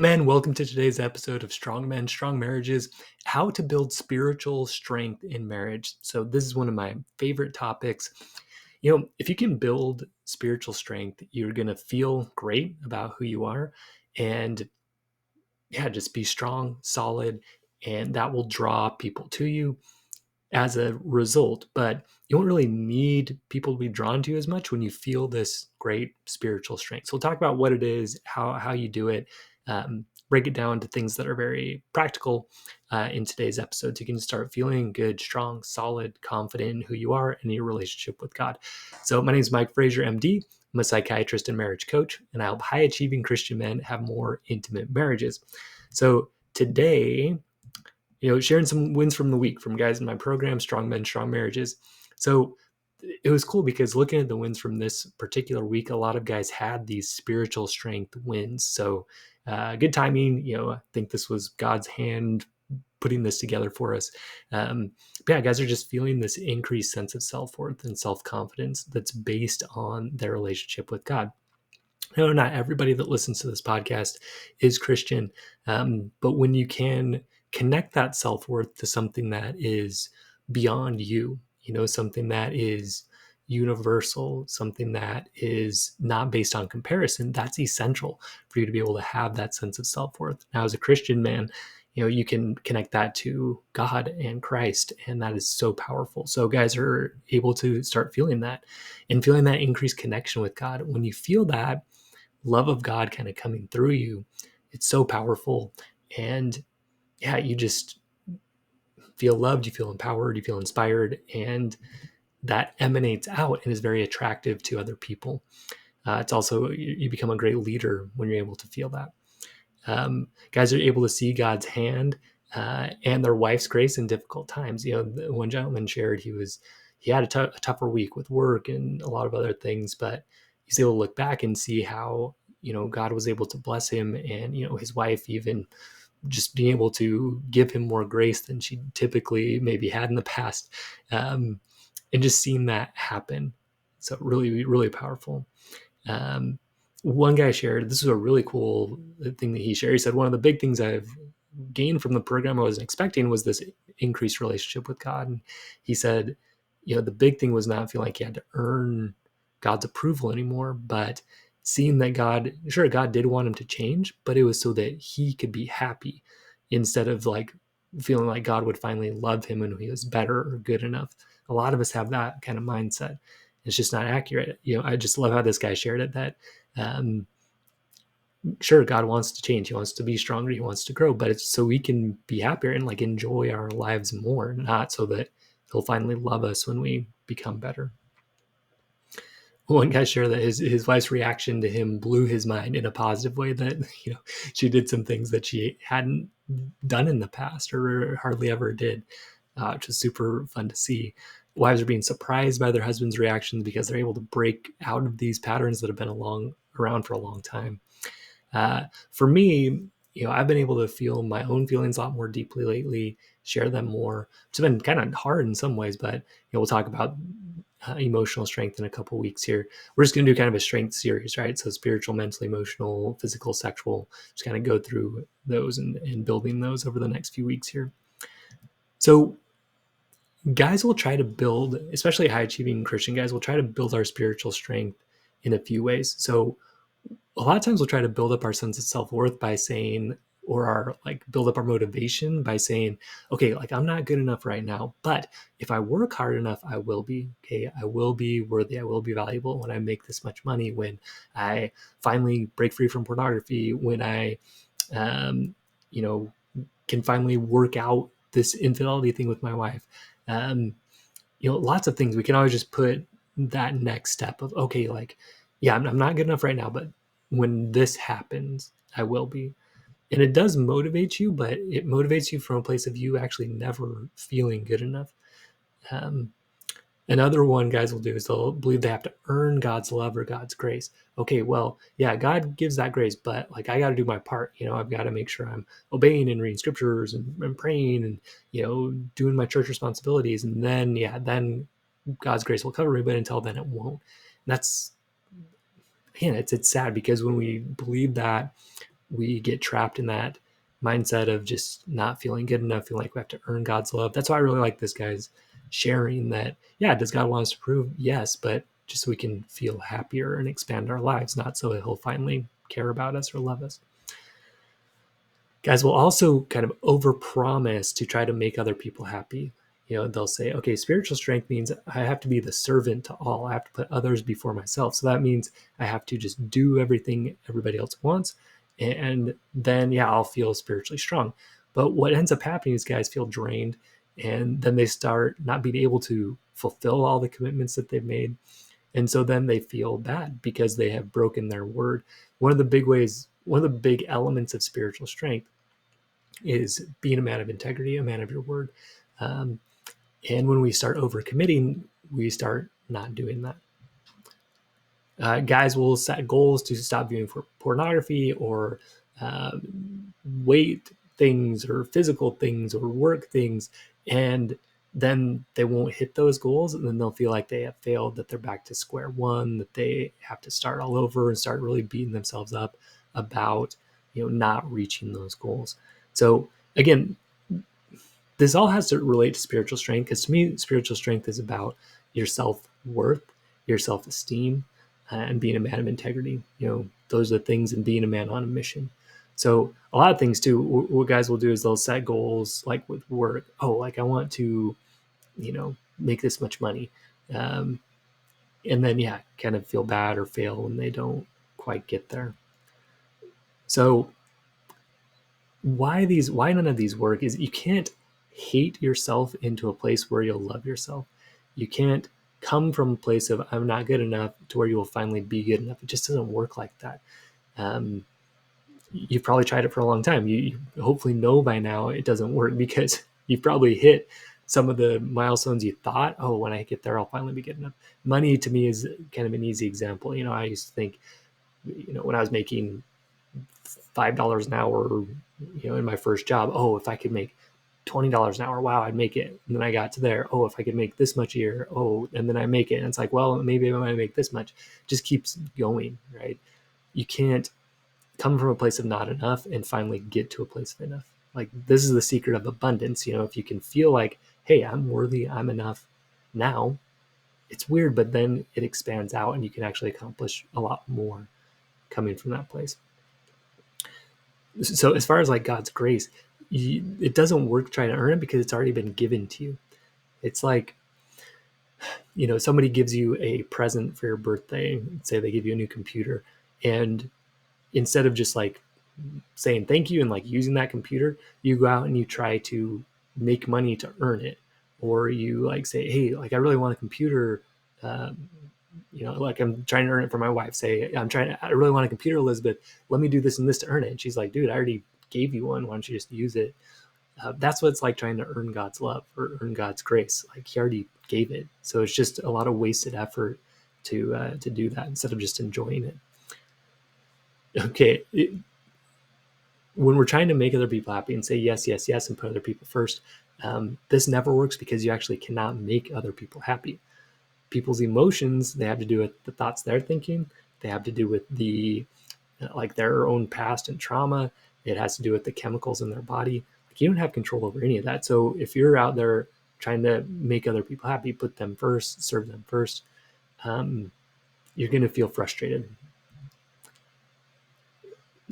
Men, welcome to today's episode of Strong Men, Strong Marriages, how to build spiritual strength in marriage. So this is one of my favorite topics. If you can build spiritual strength, you're going to feel great about who you are and just be strong, solid, and that will draw people to you as a result. But you don't really need people to be drawn to you as much when you feel this great spiritual strength. So we'll talk about what it is, how you do it, break it down to things that are very practical in today's episode. So you can start feeling good, strong, solid, confident in who you are and your relationship with God. So my name is Mike Frazier, MD. I'm a psychiatrist and marriage coach, and I help high achieving Christian men have more intimate marriages. So today, sharing some wins from the week from guys in my program, Strong Men, Strong Marriages. So it was cool because looking at the wins from this particular week, a lot of guys had these spiritual strength wins. So good timing. I think this was God's hand putting this together for us. Guys are just feeling this increased sense of self-worth and self-confidence that's based on their relationship with God. No, not everybody that listens to this podcast is Christian, but when you can connect that self-worth to something that is beyond you, something that is universal, something that is not based on comparison, that's essential for you to be able to have that sense of self-worth. Now, as a Christian man, you can connect that to God and Christ, and that is so powerful. So guys are able to start feeling that and feeling that increased connection with God. When you feel that love of God kind of coming through you, it's so powerful. And you just feel loved, you feel empowered, you feel inspired, and that emanates out and is very attractive to other people. It's also, you become a great leader when you're able to feel that. Guys are able to see God's hand and their wife's grace in difficult times. One gentleman shared he had a tougher week with work and a lot of other things, but he's able to look back and see how God was able to bless him, and his wife even just being able to give him more grace than she typically maybe had in the past, and just seeing that happen. So really, really powerful. One guy shared, this was a really cool thing that he shared. He said, one of the big things I've gained from the program I wasn't expecting was this increased relationship with God. And he said, the big thing was not feeling like he had to earn God's approval anymore, but seeing that God did want him to change, but it was so that he could be happy instead of like feeling like God would finally love him and he was better or good enough. A lot of us have that kind of mindset. It's just not accurate. I just love how this guy shared it, that God wants to change. He wants to be stronger. He wants to grow, but it's so we can be happier and like enjoy our lives more, not so that he'll finally love us when we become better. One guy shared that his wife's reaction to him blew his mind in a positive way, that she did some things that she hadn't done in the past or hardly ever did, which was super fun to see. Wives are being surprised by their husband's reactions because they're able to break out of these patterns that have been around for a long time. For me, I've been able to feel my own feelings a lot more deeply lately, share them more. It's been kind of hard in some ways, but we'll talk about emotional strength in a couple weeks here. We're just going to do kind of a strength series, right? So spiritual, mental, emotional, physical, sexual, just kind of go through those and building those over the next few weeks here. So guys will try to build, especially high achieving Christian guys, will try to build our spiritual strength in a few ways. So a lot of times we'll try to build up our sense of self-worth by saying, or build up our motivation by saying, okay, like I'm not good enough right now, but if I work hard enough, I will be. Okay, I will be worthy, I will be valuable when I make this much money, when I finally break free from pornography, when I can finally work out this infidelity thing with my wife. Lots of things. We can always just put that next step of, okay, like, yeah, I'm not good enough right now, but when this happens, I will be. And it does motivate you, but it motivates you from a place of you actually never feeling good enough. Another one guys will do is they'll believe they have to earn God's love or God's grace. Okay, well, yeah, God gives that grace, but like I got to do my part. I've got to make sure I'm obeying and reading scriptures and praying and doing my church responsibilities, and then God's grace will cover me. But until then, it won't. And that's, again, it's sad because when we believe that, we get trapped in that mindset of just not feeling good enough, feeling like we have to earn God's love. That's why I really like this guy's sharing that, yeah, does God want us to prove? Yes, but just so we can feel happier and expand our lives, not so he'll finally care about us or love us. Guys will also kind of overpromise to try to make other people happy. They'll say, okay, spiritual strength means I have to be the servant to all. I have to put others before myself. So that means I have to just do everything everybody else wants. And then, yeah, I'll feel spiritually strong. But what ends up happening is guys feel drained, and then they start not being able to fulfill all the commitments that they've made. And so then they feel bad because they have broken their word. One of the big elements of spiritual strength is being a man of integrity, a man of your word. Um, and when we start overcommitting, we start not doing that. Guys will set goals to stop viewing for pornography or uh, weight things or physical things or work things, and then they won't hit those goals, and then they'll feel like they have failed, that they're back to square one, that they have to start all over and start really beating themselves up about not reaching those goals. So again, this all has to relate to spiritual strength, because to me, spiritual strength is about your self-worth, your self-esteem, and being a man of integrity. Those are the things, and being a man on a mission. So a lot of things too, what guys will do is they'll set goals like with work. Oh, like I want to, make this much money. And then, yeah, kind of feel bad or fail when they don't quite get there. So why none of these work is you can't hate yourself into a place where you'll love yourself. You can't come from a place of I'm not good enough to where you will finally be good enough. It just doesn't work like that. You've probably tried it for a long time. You hopefully know by now it doesn't work, because you've probably hit some of the milestones you thought, oh, when I get there, I'll finally be good enough. Money to me is kind of an easy example. I used to think, when I was making $5 an hour, in my first job, oh, if I could make $20 an hour, wow, I'd make it. And then I got to there, oh, if I could make this much a year, oh, and then I make it. And it's like, well, maybe I might make this much. Just keeps going, right? You can't come from a place of not enough and finally get to a place of enough. Like, this is the secret of abundance. If you can feel like, hey, I'm worthy, I'm enough now, it's weird, but then it expands out and you can actually accomplish a lot more coming from that place. So as far as like God's grace, it doesn't work trying to earn it, because it's already been given to you. It's like, somebody gives you a present for your birthday, say they give you a new computer, and instead of just like saying thank you and like using that computer, you go out and you try to make money to earn it. Or you like say, hey, like I really want a computer, like I'm trying to earn it for my wife. Say, I really want a computer, Elizabeth. Let me do this and this to earn it. And she's like, dude, I already gave you one. Why don't you just use it? That's what it's like trying to earn God's love or earn God's grace. Like he already gave it. So it's just a lot of wasted effort to do that instead of just enjoying it. Okay. When we're trying to make other people happy and say yes, yes, yes, and put other people first, this never works, because you actually cannot make other people happy. People's emotions, they have to do with the thoughts they're thinking. They have to do with like their own past and trauma. It has to do with the chemicals in their body. Like, you don't have control over any of that. So if you're out there trying to make other people happy, put them first, serve them first, you're going to feel frustrated.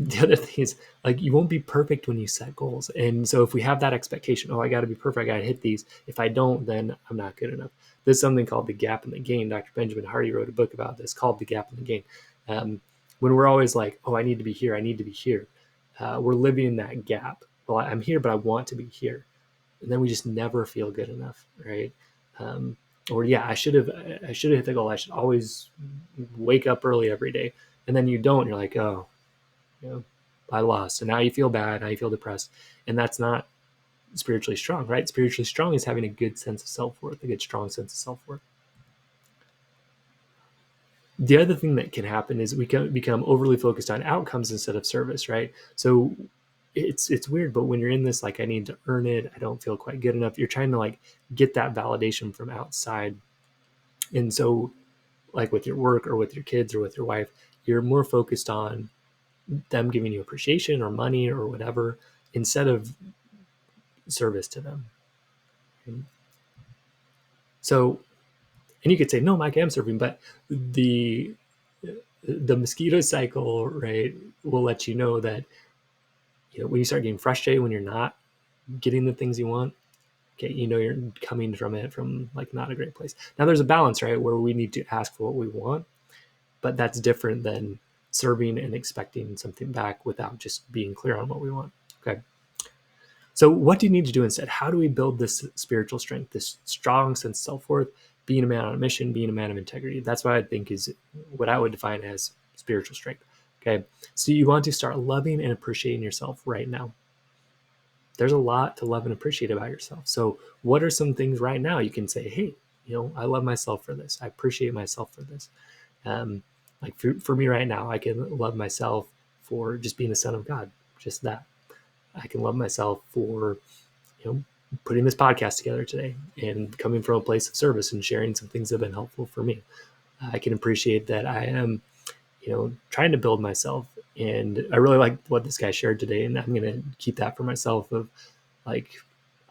The other thing is, like, you won't be perfect when you set goals. And so if we have that expectation, oh, I got to be perfect, I got to hit these. If I don't, then I'm not good enough. There's something called the gap in the gain. Dr. Benjamin Hardy wrote a book about this called The Gap in the Gain. When we're always like, oh, I need to be here, I need to be here, we're living in that gap. Well, I'm here, but I want to be here. And then we just never feel good enough, right? Or yeah, I should have hit the goal. I should always wake up early every day. And then you don't. You're like, oh, I lost. And now you feel bad. Now you feel depressed. And that's not spiritually strong, right? Spiritually strong is having a good sense of self-worth, a good, strong sense of self-worth. The other thing that can happen is we can become overly focused on outcomes instead of service, right? So it's weird, but when you're in this, like, I need to earn it, I don't feel quite good enough, you're trying to like get that validation from outside. And so, like with your work or with your kids or with your wife, you're more focused on them giving you appreciation or money or whatever instead of service to them. So, and you could say, no, Mike, I'm serving, but the mosquito cycle, right, will let you know that, when you start getting frustrated, when you're not getting the things you want, okay, you're coming from it from like not a great place. Now there's a balance, right, where we need to ask for what we want, but that's different than serving and expecting something back without just being clear on what we want. Okay. So what do you need to do instead? How do we build this spiritual strength, this strong sense of self-worth, being a man on a mission, being a man of integrity? That's what I think is what I would define as spiritual strength. Okay. So you want to start loving and appreciating yourself right now. There's a lot to love and appreciate about yourself. So what are some things right now you can say, hey, I love myself for this. I appreciate myself for this. Like for me right now, I can love myself for just being a son of God, just that. I can love myself for, putting this podcast together today and coming from a place of service and sharing some things that have been helpful for me. I can appreciate that I am, trying to build myself. And I really like what this guy shared today. And I'm going to keep that for myself of like,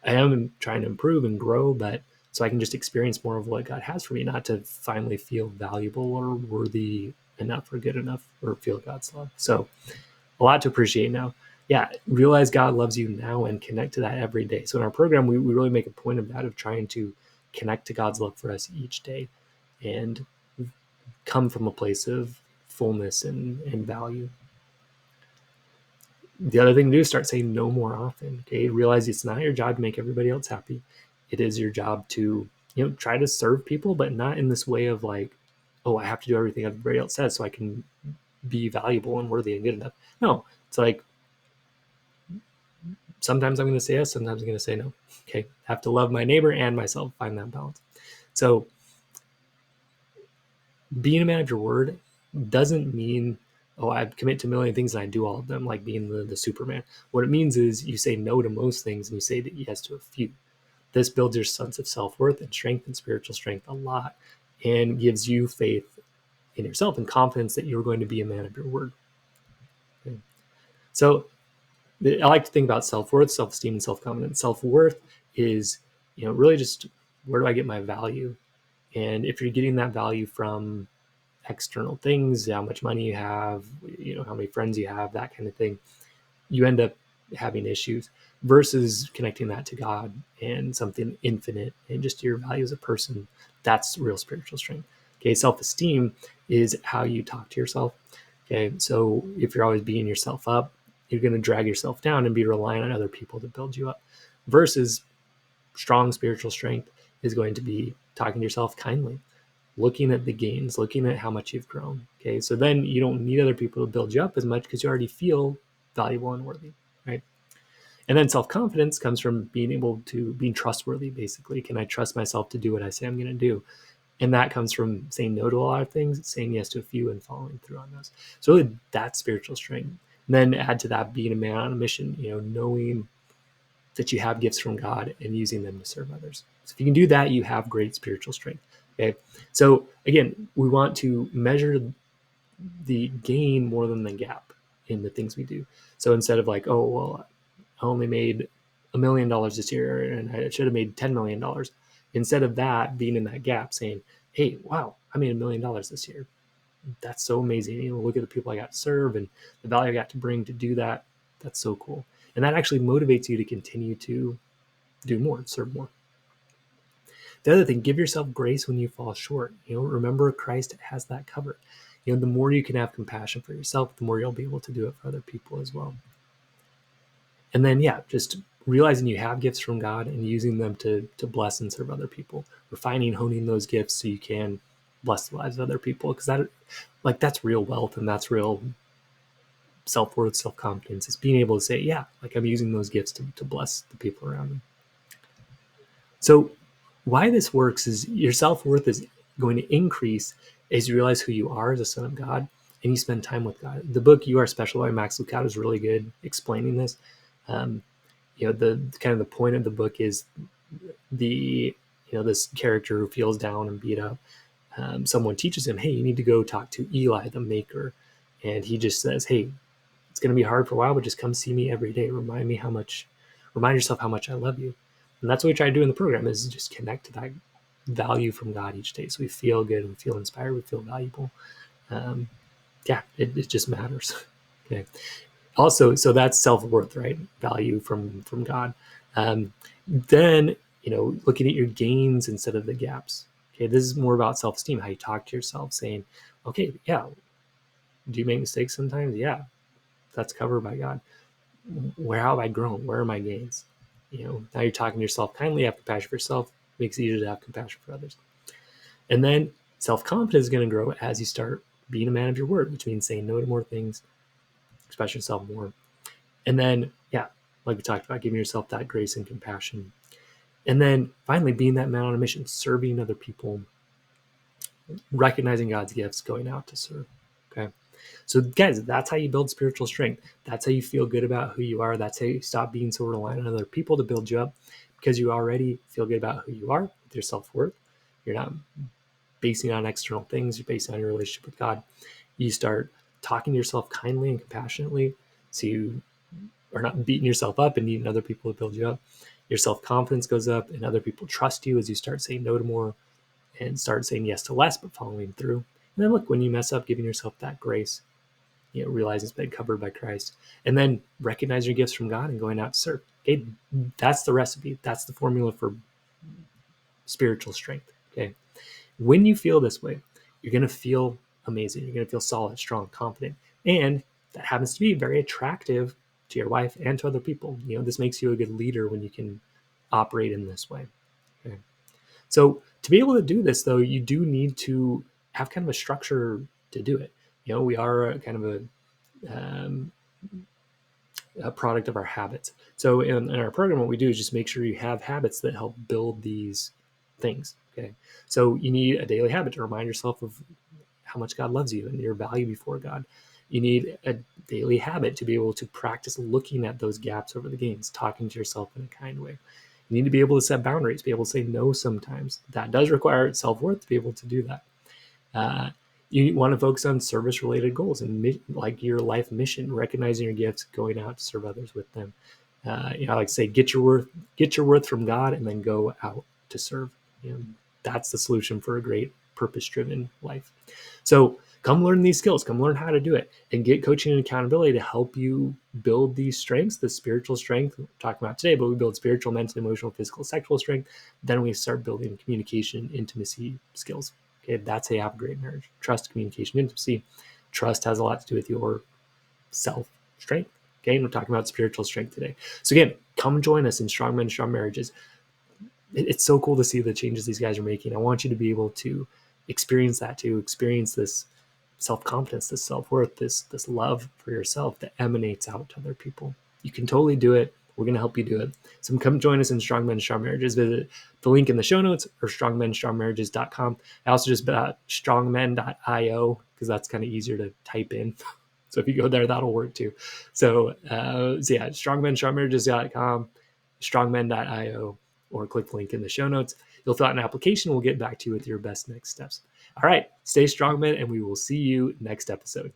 I am trying to improve and grow, but so I can just experience more of what God has for me, not to finally feel valuable or worthy enough or good enough or feel God's love. So a lot to appreciate now. Yeah, realize God loves you now and connect to that every day. So in our program, we really make a point of that, of trying to connect to God's love for us each day and come from a place of fullness and value. The other thing to do is start saying no more often. Okay, realize it's not your job to make everybody else happy. It is your job to try to serve people, but not in this way of like, oh, I have to do everything everybody else says so I can be valuable and worthy and good enough. No, it's like sometimes I'm going to say yes, sometimes I'm going to say no. Okay, have to love my neighbor and myself. Find that balance. So being a man of your word doesn't mean, oh, I commit to a million things and I do all of them, like being the Superman. What it means is you say no to most things and you say yes to a few. This builds your sense of self-worth and strength and spiritual strength a lot and gives you faith in yourself and confidence that you're going to be a man of your word. Okay. So I like to think about self-worth, self-esteem, and self-confidence. Self-worth is, really just where do I get my value? And if you're getting that value from external things, how much money you have, how many friends you have, that kind of thing, you end up having issues versus connecting that to God and something infinite and just your value as a person. That's real spiritual strength. Okay. Self-esteem is how you talk to yourself. Okay. So if you're always beating yourself up, you're going to drag yourself down and be reliant on other people to build you up versus strong spiritual strength is going to be talking to yourself kindly, looking at the gains, looking at how much you've grown. Okay. So then you don't need other people to build you up as much because you already feel valuable and worthy. Right. And then self-confidence comes from being trustworthy, basically. Can I trust myself to do what I say I'm going to do? And that comes from saying no to a lot of things, saying yes to a few, and following through on those. So really, that's spiritual strength. And then add to that being a man on a mission, knowing that you have gifts from God and using them to serve others. So if you can do that, you have great spiritual strength. Okay. So again, we want to measure the gain more than the gap in the things we do. So instead of like, oh, well, I only made $1 million this year and I should have made $10 million. Instead of that, being in that gap saying, hey, wow, I made $1 million this year. That's so amazing. Look at the people I got to serve and the value I got to bring to do that. That's so cool. And that actually motivates you to continue to do more, serve more. The other thing, give yourself grace when you fall short. Remember Christ has that covered. The more you can have compassion for yourself, the more you'll be able to do it for other people as well. And then, just realizing you have gifts from God and using them to bless and serve other people, refining, honing those gifts so you can bless the lives of other people. Because that's real wealth and that's real self-worth, self-confidence. It's being able to say, yeah, like I'm using those gifts to bless the people around me. So why this works is your self-worth is going to increase as you realize who you are as a son of God and you spend time with God. The book You Are Special by Max Lucado is really good explaining this. The kind of the point of the book is this character who feels down and beat up. Someone teaches him, hey, you need to go talk to Eli, the maker. And he just says, hey, It's going to be hard for a while, but just come see me every day. Remind yourself how much I love you. And that's what we try to do in the program, is just connect to that value from God each day. So we feel good, we feel inspired, we feel valuable. Um, yeah, it just matters. Okay. Also, so that's self-worth, right? Value from God. Then, looking at your gains instead of the gaps. Okay, this is more about self-esteem, how you talk to yourself, saying, okay, yeah, do you make mistakes sometimes? Yeah, that's covered by God. Where have I grown? Where are my gains? Now you're talking to yourself kindly, have compassion for yourself, makes it easier to have compassion for others. And then self-confidence is going to grow as you start being a man of your word, which means saying no to more things, express yourself more. And then, yeah, like we talked about, giving yourself that grace and compassion. And then finally, being that man on a mission, serving other people, recognizing God's gifts, going out to serve. Okay. So, guys, that's how you build spiritual strength. That's how you feel good about who you are. That's how you stop being so reliant on other people to build you up, because you already feel good about who you are with your self worth. You're not basing it on external things, you're basing it on your relationship with God. You start talking to yourself kindly and compassionately, so you are not beating yourself up and needing other people to build you up. Your self confidence goes up, and other people trust you as you start saying no to more and start saying yes to less, but following through. And then look, when you mess up, giving yourself that grace, realize it's been covered by Christ, and then recognize your gifts from God and going out to serve. Okay, that's the recipe. That's the formula for spiritual strength. Okay, when you feel this way, you're going to feel amazing. You're going to feel solid, strong, confident, and that happens to be very attractive to your wife and to other people. This makes you a good leader when you can operate in this way. Okay. So to be able to do this, though, you do need to have kind of a structure to do it. We are kind of a product of our habits. So in our program, what we do is just make sure you have habits that help build these things. Okay. So you need a daily habit to remind yourself of how much God loves you and your value before God. You need a daily habit to be able to practice looking at those gaps over the gains, talking to yourself in a kind way. You need to be able to set boundaries, be able to say no sometimes. That does require self-worth to be able to do that. You want to focus on service-related goals and like your life mission, recognizing your gifts, going out to serve others with them. I like to say, get your worth from God, and then go out to serve. That's the solution for a great purpose-driven life. So come learn these skills, come learn how to do it, and get coaching and accountability to help you build these strengths, the spiritual strength we're talking about today, but we build spiritual, mental, emotional, physical, sexual strength. Then we start building communication, intimacy skills. Okay, that's how you have a great marriage. Trust, communication, intimacy. Trust has a lot to do with your self strength. Okay, and we're talking about spiritual strength today. So again, come join us in Strong Men, Strong Marriages. It's so cool to see the changes these guys are making. I want you to be able to experience that too, experience this self-confidence, this self-worth, this love for yourself that emanates out to other people. You can totally do it. We're going to help you do it. So come join us in Strong Men, Strong Marriages. Visit the link in the show notes or strongmenstrongmarriages.com. I also just strongmen.io because that's kind of easier to type in. So if you go there, that'll work too. So yeah, strongmenstrongmarriages.com, strongmen.io, or click the link in the show notes. You'll fill out an application. We'll get back to you with your best next steps. All right, stay strong, men, and we will see you next episode.